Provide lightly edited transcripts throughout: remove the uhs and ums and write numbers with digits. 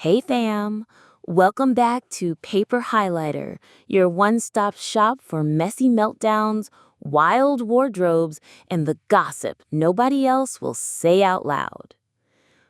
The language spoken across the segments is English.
Hey fam! Welcome back to Paper Highlighter, your one-stop shop for messy meltdowns, wild wardrobes, and the gossip nobody else will say out loud.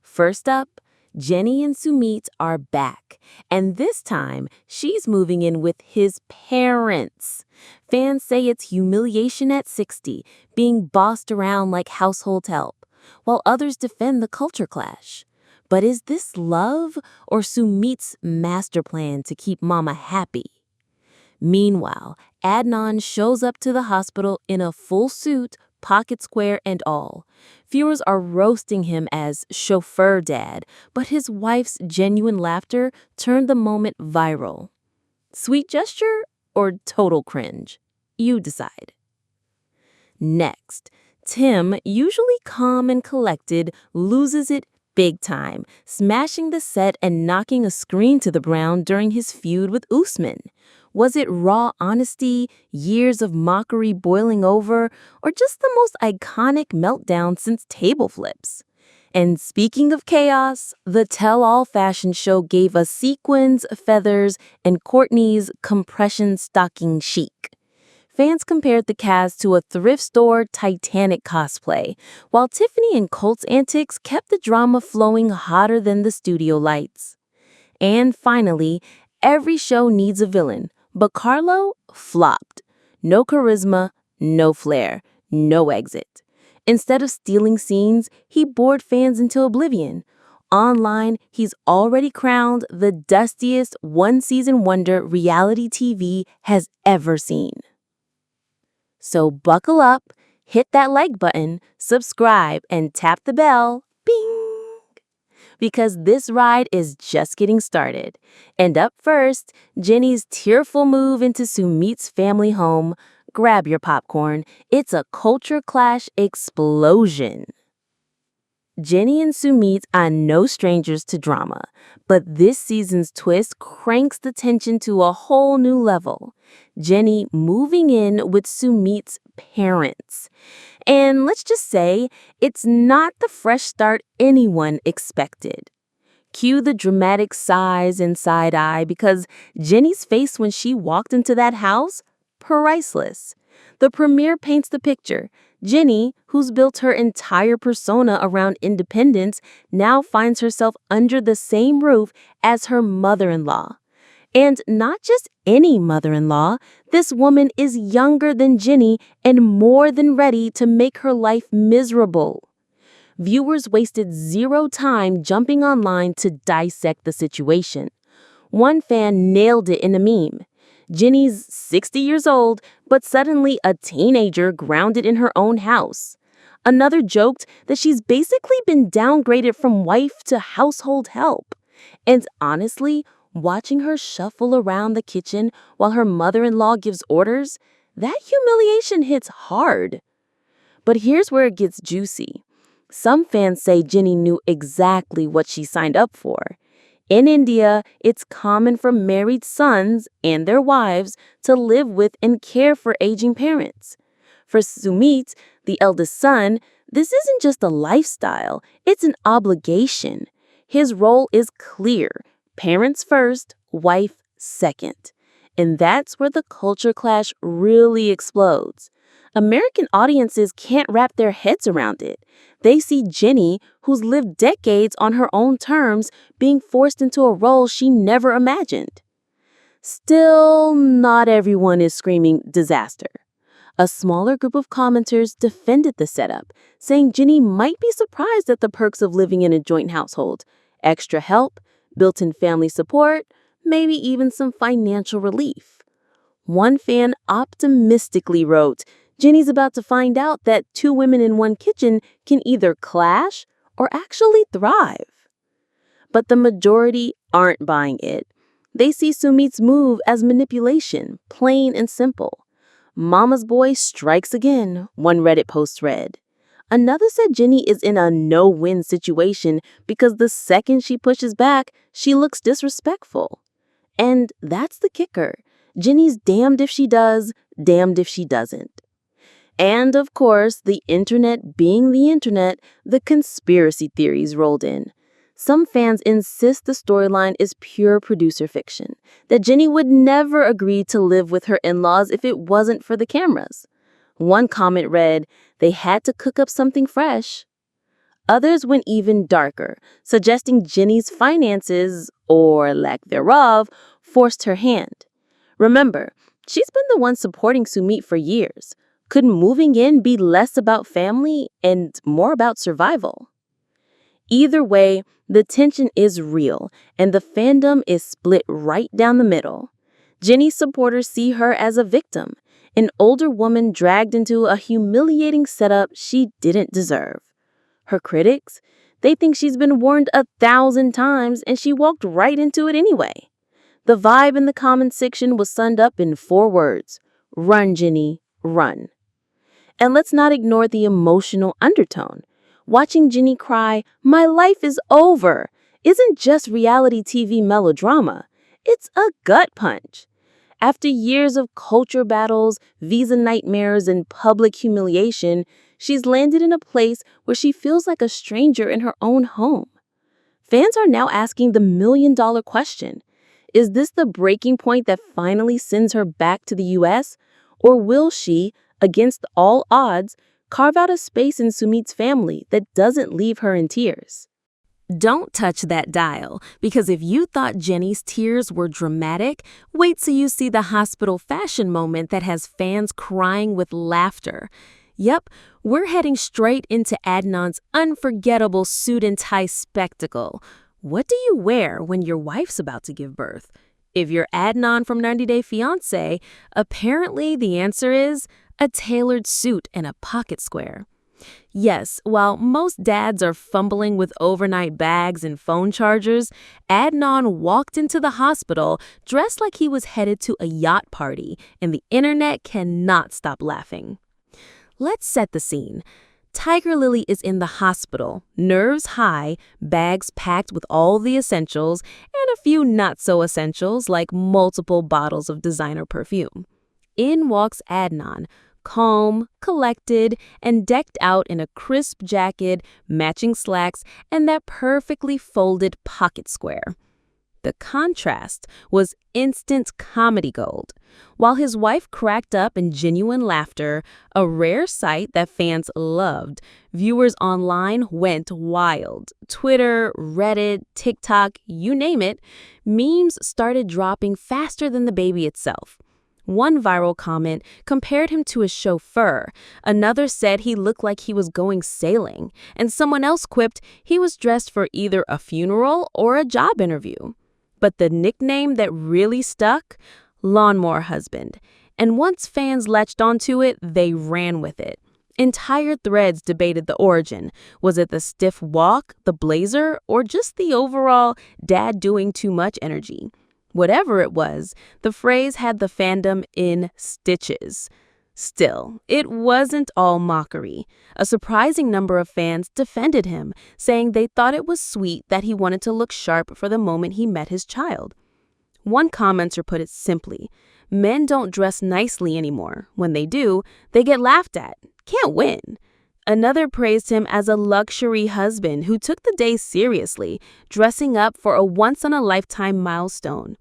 First up, Jenny and Sumit are back, and this time she's moving in with his parents. Fans say it's humiliation at 60, being bossed around like household help, while others defend the culture clash. But is this love or Sumit's master plan to keep Mama happy? Meanwhile, Adnan shows up to the hospital in a full suit, pocket square and all. Viewers are roasting him as chauffeur dad, but his wife's genuine laughter turned the moment viral. Sweet gesture or total cringe? You decide. Next, Tim, usually calm and collected, loses it big time, smashing the set and knocking a screen to the ground during his feud with Usman. Was it raw honesty, years of mockery boiling over, or just the most iconic meltdown since table flips? And speaking of chaos, the tell-all fashion show gave us sequins, feathers, and Courtney's compression stocking chic. Fans compared the cast to a thrift store Titanic cosplay, while Tiffany and Colt's antics kept the drama flowing hotter than the studio lights. And finally, every show needs a villain, but Carlo flopped. No charisma, no flair, no exit. Instead of stealing scenes, he bored fans into oblivion. Online, he's already crowned the dustiest one-season wonder reality TV has ever seen. So buckle up, hit that like button, subscribe, and tap the bell, bing! Because this ride is just getting started. And up first, Jenny's tearful move into Sumit's family home. Grab your popcorn. It's a culture clash explosion. Jenny and Sumit are no strangers to drama, but this season's twist cranks the tension to a whole new level. Jenny moving in with Sumit's parents. And let's just say, it's not the fresh start anyone expected. Cue the dramatic sighs and side eye because Jenny's face when she walked into that house? Priceless. The premiere paints the picture. Jenny, who's built her entire persona around independence, now finds herself under the same roof as her mother-in-law. And not just any mother-in-law, this woman is younger than Jenny and more than ready to make her life miserable. Viewers wasted zero time jumping online to dissect the situation. One fan nailed it in a meme. Jenny's 60 years old, but suddenly a teenager grounded in her own house. Another joked that she's basically been downgraded from wife to household help. And honestly, watching her shuffle around the kitchen while her mother-in-law gives orders, that humiliation hits hard. But here's where it gets juicy. Some fans say Jenny knew exactly what she signed up for. In India, it's common for married sons and their wives to live with and care for aging parents. For Sumit, the eldest son, this isn't just a lifestyle, it's an obligation. His role is clear: parents first, wife second. And that's where the culture clash really explodes. American audiences can't wrap their heads around it. They see Jenny, who's lived decades on her own terms, being forced into a role she never imagined. Still, not everyone is screaming disaster. A smaller group of commenters defended the setup, saying Jenny might be surprised at the perks of living in a joint household: extra help, built-in family support, maybe even some financial relief. One fan optimistically wrote, Jenny's about to find out that two women in one kitchen can either clash or actually thrive. But the majority aren't buying it. They see Sumit's move as manipulation, plain and simple. Mama's boy strikes again, one Reddit post read. Another said Jenny is in a no-win situation because the second she pushes back, she looks disrespectful. And that's the kicker. Jenny's damned if she does, damned if she doesn't. And, of course, the internet being the internet, the conspiracy theories rolled in. Some fans insist the storyline is pure producer fiction, that Jenny would never agree to live with her in-laws if it wasn't for the cameras. One comment read, "They had to cook up something fresh." Others went even darker, suggesting Jenny's finances, or lack thereof, forced her hand. Remember, she's been the one supporting Sumit for years. Could moving in be less about family and more about survival? Either way, the tension is real, and the fandom is split right down the middle. Jenny's supporters see her as a victim, an older woman dragged into a humiliating setup she didn't deserve. Her critics, they think she's been warned 1,000 times and she walked right into it anyway. The vibe in the comment section was summed up in 4 words: run, Jenny, run. And let's not ignore the emotional undertone. Watching Jenny cry, "My life is over," isn't just reality TV melodrama. It's a gut punch. After years of culture battles, visa nightmares, and public humiliation, she's landed in a place where she feels like a stranger in her own home. Fans are now asking the million-dollar question. Is this the breaking point that finally sends her back to the US? Or will she, against all odds, carve out a space in Sumit's family that doesn't leave her in tears? Don't touch that dial, because if you thought Jenny's tears were dramatic, wait till you see the hospital fashion moment that has fans crying with laughter. Yep, we're heading straight into Adnan's unforgettable suit and tie spectacle. What do you wear when your wife's about to give birth? If you're Adnan from 90 Day Fiancé, apparently the answer is a tailored suit and a pocket square. Yes, while most dads are fumbling with overnight bags and phone chargers, Adnan walked into the hospital dressed like he was headed to a yacht party, and the internet cannot stop laughing. Let's set the scene. Tiger Lily is in the hospital, nerves high, bags packed with all the essentials, and a few not-so-essentials like multiple bottles of designer perfume. In walks Adnan, calm, collected, and decked out in a crisp jacket, matching slacks, and that perfectly folded pocket square. The contrast was instant comedy gold. While his wife cracked up in genuine laughter, a rare sight that fans loved, viewers online went wild. Twitter, Reddit, TikTok, you name it, memes started dropping faster than the baby itself. One viral comment compared him to a chauffeur, another said he looked like he was going sailing, and someone else quipped he was dressed for either a funeral or a job interview. But the nickname that really stuck? Lawnmower Husband. And once fans latched onto it, they ran with it. Entire threads debated the origin. Was it the stiff walk, the blazer, or just the overall dad doing too much energy? Whatever it was, the phrase had the fandom in stitches. Still, it wasn't all mockery. A surprising number of fans defended him, saying they thought it was sweet that he wanted to look sharp for the moment he met his child. One commenter put it simply, "Men don't dress nicely anymore. When they do, they get laughed at. Can't win." Another praised him as a luxury husband who took the day seriously, dressing up for a once-in-a-lifetime milestone.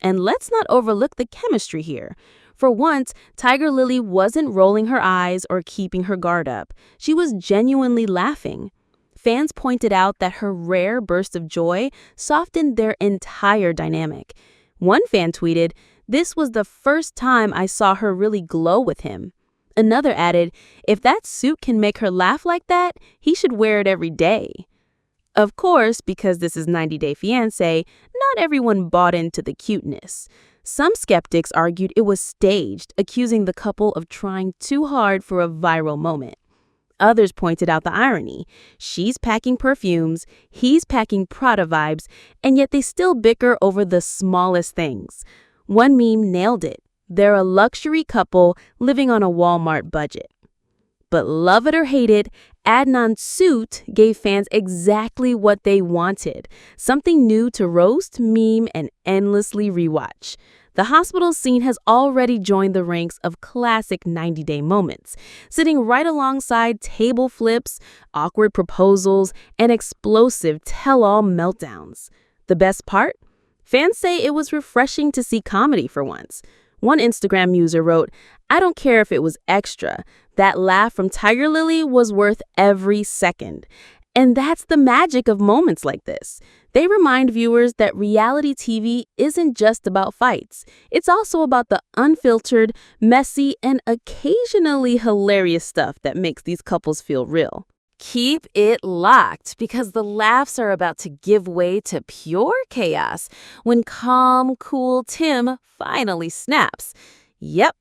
And let's not overlook the chemistry here. For once, Tiger Lily wasn't rolling her eyes or keeping her guard up. She was genuinely laughing. Fans pointed out that her rare burst of joy softened their entire dynamic. One fan tweeted, "This was the first time I saw her really glow with him." Another added, "If that suit can make her laugh like that, he should wear it every day." Of course, because this is 90 Day Fiancé, not everyone bought into the cuteness. Some skeptics argued it was staged, accusing the couple of trying too hard for a viral moment. Others pointed out the irony. She's packing perfumes, he's packing Prada vibes, and yet they still bicker over the smallest things. One meme nailed it. They're a luxury couple living on a Walmart budget. But love it or hate it, Adnan's suit gave fans exactly what they wanted. Something new to roast, meme, and endlessly rewatch. The hospital scene has already joined the ranks of classic 90-day moments, sitting right alongside table flips, awkward proposals, and explosive tell-all meltdowns. The best part? Fans say it was refreshing to see comedy for once. One Instagram user wrote, "I don't care if it was extra. That laugh from Tiger Lily was worth every second." And that's the magic of moments like this. They remind viewers that reality TV isn't just about fights. It's also about the unfiltered, messy, and occasionally hilarious stuff that makes these couples feel real. Keep it locked because the laughs are about to give way to pure chaos when calm, cool Tim finally snaps. Yep.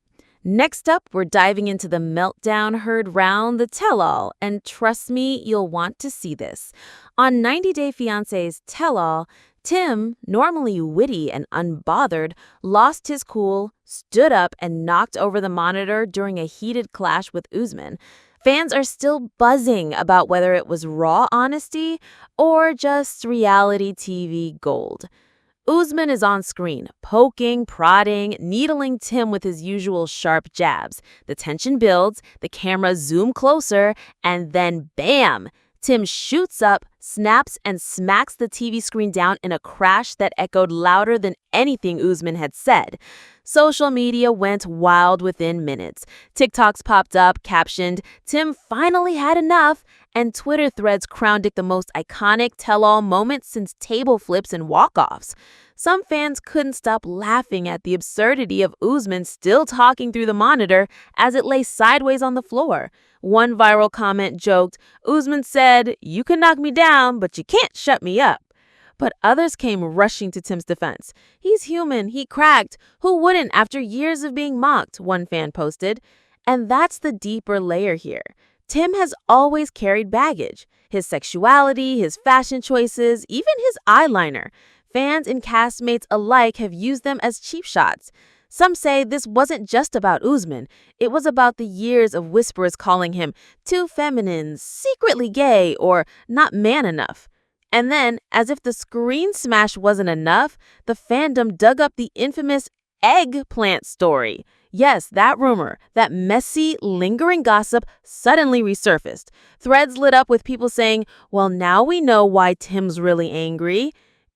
Next up, we're diving into the meltdown heard round the tell-all, and trust me, you'll want to see this. On 90 Day Fiancé's tell-all, Tim, normally witty and unbothered, lost his cool, stood up, and knocked over the monitor during a heated clash with Usman. Fans are still buzzing about whether it was raw honesty or just reality TV gold. Usman is on screen, poking, prodding, needling Tim with his usual sharp jabs. The tension builds, the cameras zoom closer, and then bam! Tim shoots up, snaps, and smacks the TV screen down in a crash that echoed louder than anything Usman had said. Social media went wild within minutes. TikToks popped up, captioned, "Tim finally had enough," and Twitter threads crowned it the most iconic tell-all moment since table flips and walk-offs. Some fans couldn't stop laughing at the absurdity of Usman still talking through the monitor as it lay sideways on the floor. One viral comment joked, "Usman said, 'You can knock me down, but you can't shut me up.'" But others came rushing to Tim's defense. "He's human, he cracked. Who wouldn't after years of being mocked?" one fan posted. And that's the deeper layer here. Tim has always carried baggage. His sexuality, his fashion choices, even his eyeliner. Fans and castmates alike have used them as cheap shots. Some say this wasn't just about Usman. It was about the years of whispers calling him too feminine, secretly gay, or not man enough. And then, as if the screen smash wasn't enough, the fandom dug up the infamous eggplant story. Yes, that rumor, that messy, lingering gossip suddenly resurfaced. Threads lit up with people saying, "Well, now we know why Tim's really angry."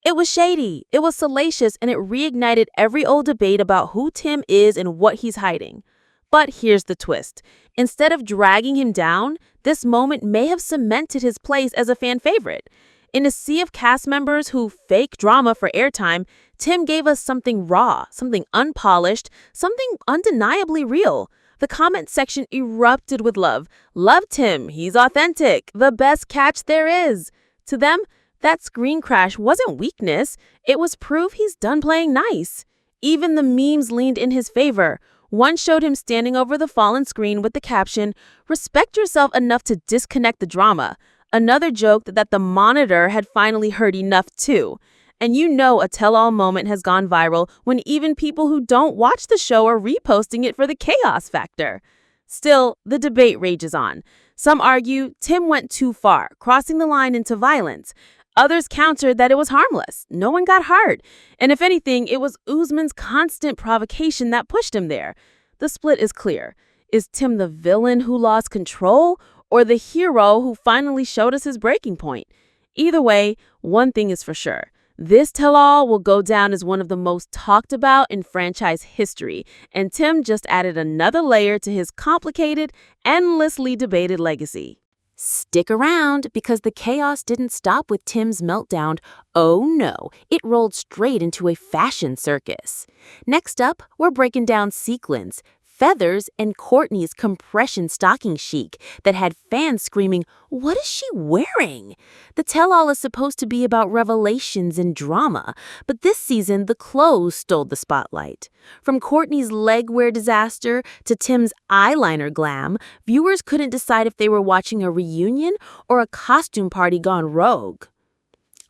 It was shady, it was salacious, and it reignited every old debate about who Tim is and what he's hiding. But here's the twist. Instead of dragging him down, this moment may have cemented his place as a fan favorite. In a sea of cast members who fake drama for airtime, Tim gave us something raw, something unpolished, something undeniably real. The comment section erupted with love. "Love Tim, he's authentic, the best catch there is." To them, that screen crash wasn't weakness, it was proof he's done playing nice. Even the memes leaned in his favor. One showed him standing over the fallen screen with the caption, "Respect yourself enough to disconnect the drama." Another joked that the monitor had finally heard enough too. And you know a tell-all moment has gone viral when even people who don't watch the show are reposting it for the chaos factor. Still, the debate rages on. Some argue Tim went too far, crossing the line into violence. Others countered that it was harmless. No one got hurt. And if anything, it was Usman's constant provocation that pushed him there. The split is clear. Is Tim the villain who lost control, or the hero who finally showed us his breaking point? Either way, one thing is for sure. This tell-all will go down as one of the most talked about in franchise history, and Tim just added another layer to his complicated, endlessly debated legacy. Stick around, because the chaos didn't stop with Tim's meltdown. Oh no, it rolled straight into a fashion circus. Next up, we're breaking down sequins, feathers, and Courtney's compression stocking chic that had fans screaming, "What is she wearing?" The tell-all is supposed to be about revelations and drama, but this season the clothes stole the spotlight. From Courtney's legwear disaster to Tim's eyeliner glam, viewers couldn't decide if they were watching a reunion or a costume party gone rogue.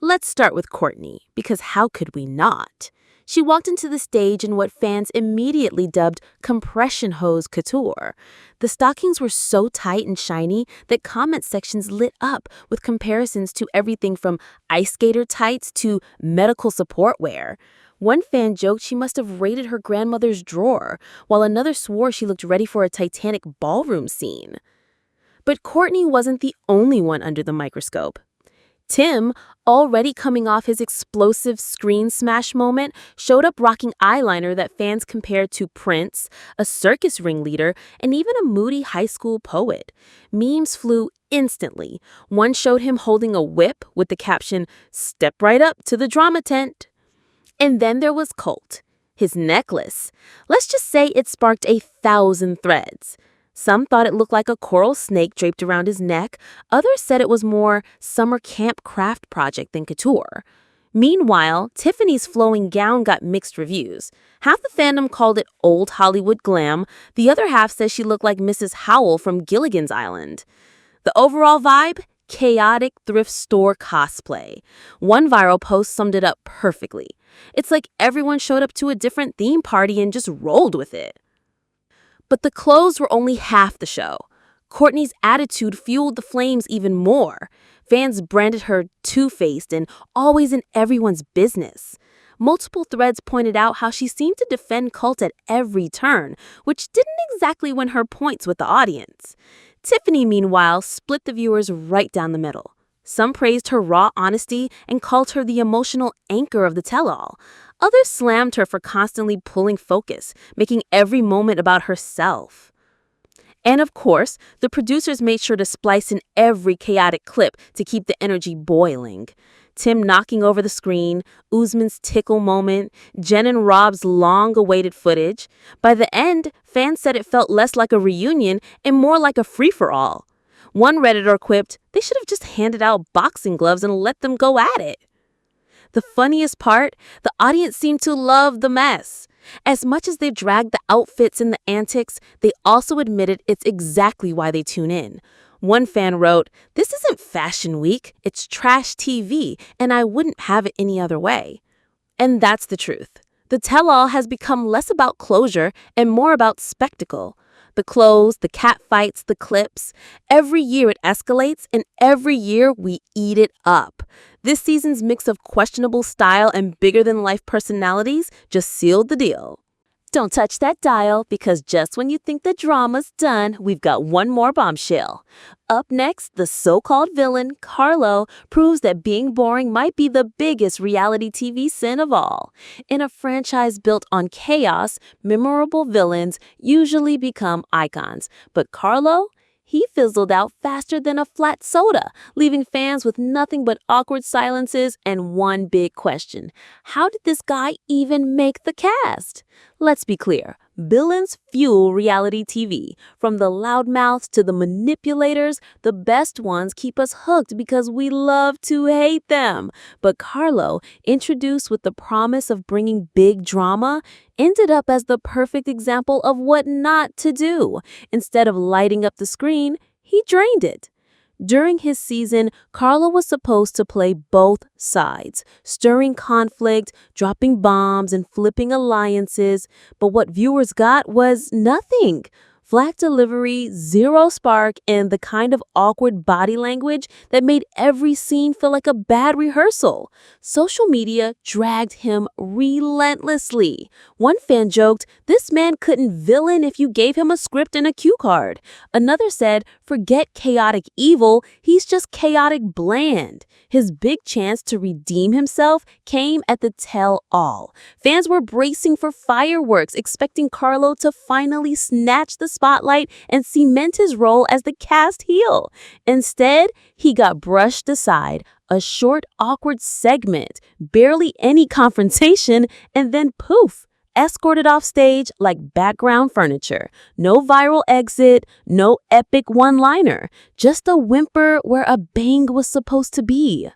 Let's start with Courtney, because how could we not? She walked into the stage in what fans immediately dubbed compression hose couture. The stockings were so tight and shiny that comment sections lit up with comparisons to everything from ice skater tights to medical support wear. One fan joked she must have raided her grandmother's drawer, while another swore she looked ready for a Titanic ballroom scene. But Courtney wasn't the only one under the microscope. Tim, already coming off his explosive screen smash moment, showed up rocking eyeliner that fans compared to Prince, a circus ringleader, and even a moody high school poet. Memes flew instantly. One showed him holding a whip with the caption, "Step right up to the drama tent." And then there was Colt, his necklace. Let's just say it sparked 1,000 threads. Some thought it looked like a coral snake draped around his neck. Others said it was more summer camp craft project than couture. Meanwhile, Tiffany's flowing gown got mixed reviews. Half the fandom called it old Hollywood glam. The other half says she looked like Mrs. Howell from Gilligan's Island. The overall vibe? Chaotic thrift store cosplay. One viral post summed it up perfectly. It's like everyone showed up to a different theme party and just rolled with it. But the clothes were only half the show. Courtney's attitude fueled the flames even more. Fans branded her two-faced and always in everyone's business. Multiple threads pointed out how she seemed to defend Colt at every turn, which didn't exactly win her points with the audience. Tiffany, meanwhile, split the viewers right down the middle. Some praised her raw honesty and called her the emotional anchor of the tell-all. Others slammed her for constantly pulling focus, making every moment about herself. And of course, the producers made sure to splice in every chaotic clip to keep the energy boiling. Tim knocking over the screen, Usman's tickle moment, Jen and Rob's long-awaited footage. By the end, fans said it felt less like a reunion and more like a free-for-all. One Redditor quipped, they should have just handed out boxing gloves and let them go at it. The funniest part, the audience seemed to love the mess. As much as they dragged the outfits and the antics, they also admitted it's exactly why they tune in. One fan wrote, "This isn't Fashion Week, it's trash TV, and I wouldn't have it any other way." And that's the truth. The tell-all has become less about closure and more about spectacle. The clothes, the cat fights, the clips. Every year it escalates, and every year we eat it up. This season's mix of questionable style and bigger-than-life personalities just sealed the deal. Don't touch that dial, because just when you think the drama's done, we've got one more bombshell. Up next, the so-called villain, Carlo, proves that being boring might be the biggest reality TV sin of all. In a franchise built on chaos, memorable villains usually become icons. But Carlo? He fizzled out faster than a flat soda, leaving fans with nothing but awkward silences and one big question. How did this guy even make the cast? Let's be clear. Villains fuel reality TV. From the loudmouths to the manipulators, the best ones keep us hooked because we love to hate them. But Carlo, introduced with the promise of bringing big drama, ended up as the perfect example of what not to do. Instead of lighting up the screen, he drained it. During his season, Carlo was supposed to play both sides, stirring conflict, dropping bombs, and flipping alliances. But what viewers got was nothing. Flat delivery, zero spark, and the kind of awkward body language that made every scene feel like a bad rehearsal. Social media dragged him relentlessly. One fan joked, "This man couldn't villain if you gave him a script and a cue card." Another said, "Forget chaotic evil, he's just chaotic bland." His big chance to redeem himself came at the tell-all. Fans were bracing for fireworks, expecting Carlo to finally snatch the spotlight and cement his role as the cast heel. Instead, he got brushed aside, a short, awkward segment, barely any confrontation, and then poof, escorted off stage like background furniture. No viral exit, no epic one-liner, just a whimper where a bang was supposed to be.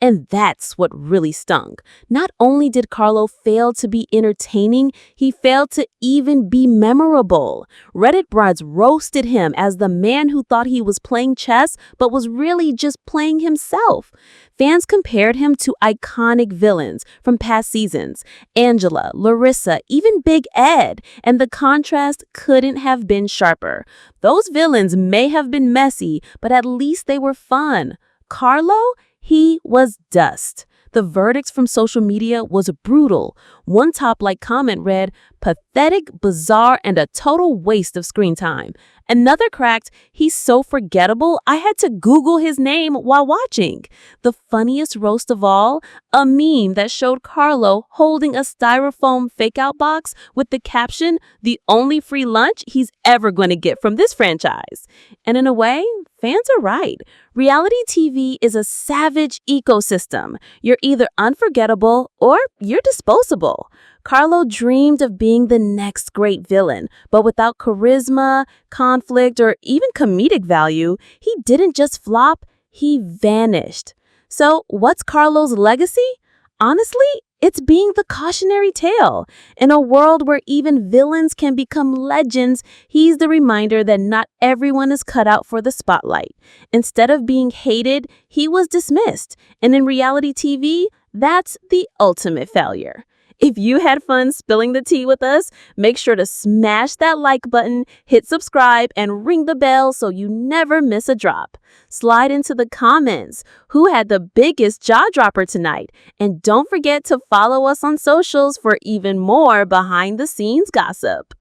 And that's what really stung. Not only did Carlo fail to be entertaining, he failed to even be memorable. Reddit brides roasted him as the man who thought he was playing chess but was really just playing himself. Fans compared him to iconic villains from past seasons, Angela, Larissa, even Big Ed, and the contrast couldn't have been sharper. Those villains may have been messy, but at least they were fun. Carlo? He was dust. The verdicts from social media was brutal. One top-like comment read, "Pathetic, bizarre, and a total waste of screen time." Another cracked, "He's so forgettable, I had to Google his name while watching." The funniest roast of all, a meme that showed Carlo holding a styrofoam fake-out box with the caption, "The only free lunch he's ever going to get from this franchise." And in a way, fans are right. Reality TV is a savage ecosystem. You're either unforgettable or you're disposable. Carlo dreamed of being the next great villain, but without charisma, conflict, or even comedic value, he didn't just flop, he vanished. So what's Carlo's legacy? Honestly, it's being the cautionary tale. In a world where even villains can become legends, he's the reminder that not everyone is cut out for the spotlight. Instead of being hated, he was dismissed. And in reality TV, that's the ultimate failure. If you had fun spilling the tea with us, make sure to smash that like button, hit subscribe, and ring the bell so you never miss a drop. Slide into the comments. Who had the biggest jaw dropper tonight? And don't forget to follow us on socials for even more behind the scenes gossip.